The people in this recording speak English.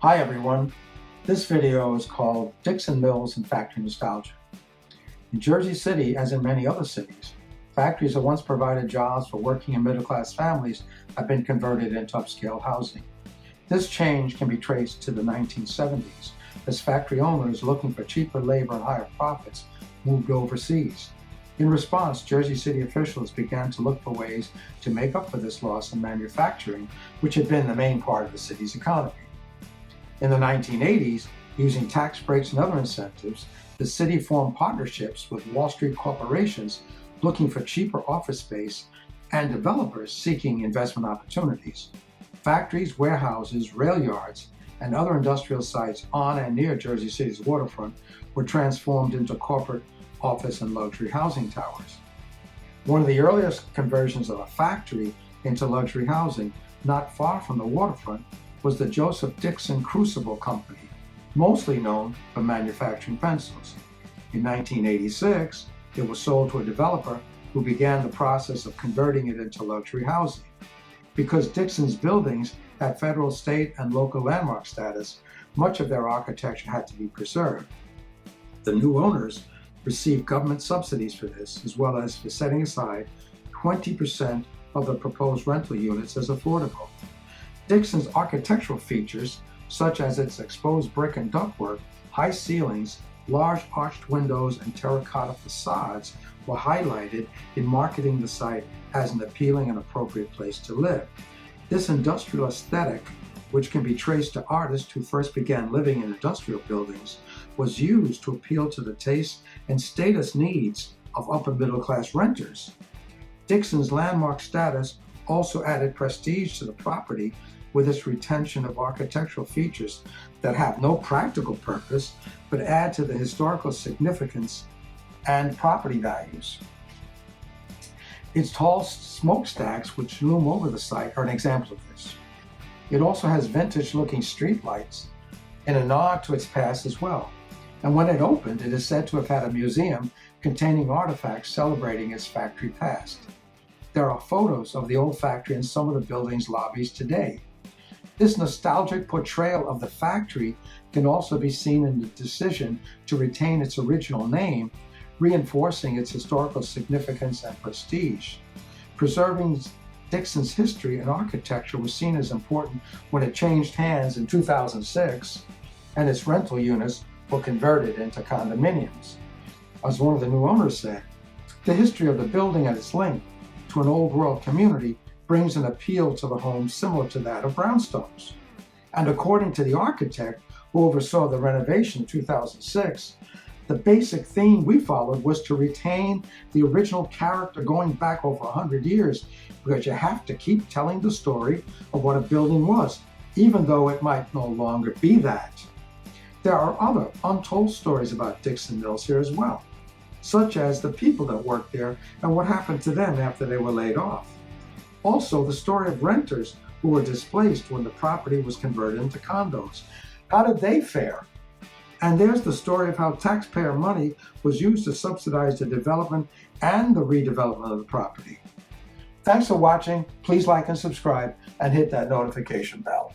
Hi everyone, this video is called Dixon Mills and Factory Nostalgia. In Jersey City, as in many other cities, factories that once provided jobs for working and middle-class families have been converted into upscale housing. This change can be traced to the 1970s, as factory owners looking for cheaper labor and higher profits moved overseas. In response, Jersey City officials began to look for ways to make up for this loss in manufacturing, which had been the main part of the city's economy. In the 1980s, using tax breaks and other incentives, the city formed partnerships with Wall Street corporations looking for cheaper office space and developers seeking investment opportunities. Factories, warehouses, rail yards, and other industrial sites on and near Jersey City's waterfront were transformed into corporate office and luxury housing towers. One of the earliest conversions of a factory into luxury housing, not far from the waterfront, was the Joseph Dixon Crucible Company, mostly known for manufacturing pencils. In 1986, it was sold to a developer who began the process of converting it into luxury housing. Because Dixon's buildings had federal, state, and local landmark status, much of their architecture had to be preserved. The new owners received government subsidies for this, as well as for setting aside 20% of the proposed rental units as affordable. Dixon's architectural features, such as its exposed brick and ductwork, high ceilings, large arched windows, and terracotta facades, were highlighted in marketing the site as an appealing and appropriate place to live. This industrial aesthetic, which can be traced to artists who first began living in industrial buildings, was used to appeal to the taste and status needs of upper middle class renters. Dixon's landmark status also added prestige to the property with its retention of architectural features that have no practical purpose but add to the historical significance and property values. Its tall smokestacks, which loom over the site, are an example of this. It also has vintage-looking streetlights in a nod to its past as well. And when it opened, it is said to have had a museum containing artifacts celebrating its factory past. There are photos of the old factory in some of the building's lobbies today. This nostalgic portrayal of the factory can also be seen in the decision to retain its original name, reinforcing its historical significance and prestige. Preserving Dixon's history and architecture was seen as important when it changed hands in 2006 and its rental units were converted into condominiums. As one of the new owners said, the history of the building and its link to an old world community brings an appeal to the home similar to that of brownstones. And according to the architect who oversaw the renovation in 2006, the basic theme we followed was to retain the original character going back over 100 years, because you have to keep telling the story of what a building was, even though it might no longer be that. There are other untold stories about Dixon Mills here as well, such as the people that worked there and what happened to them after they were laid off. Also, the story of renters who were displaced when the property was converted into condos. How did they fare? And there's the story of how taxpayer money was used to subsidize the development and the redevelopment of the property. Thanks for watching. Please like and subscribe and hit that notification bell.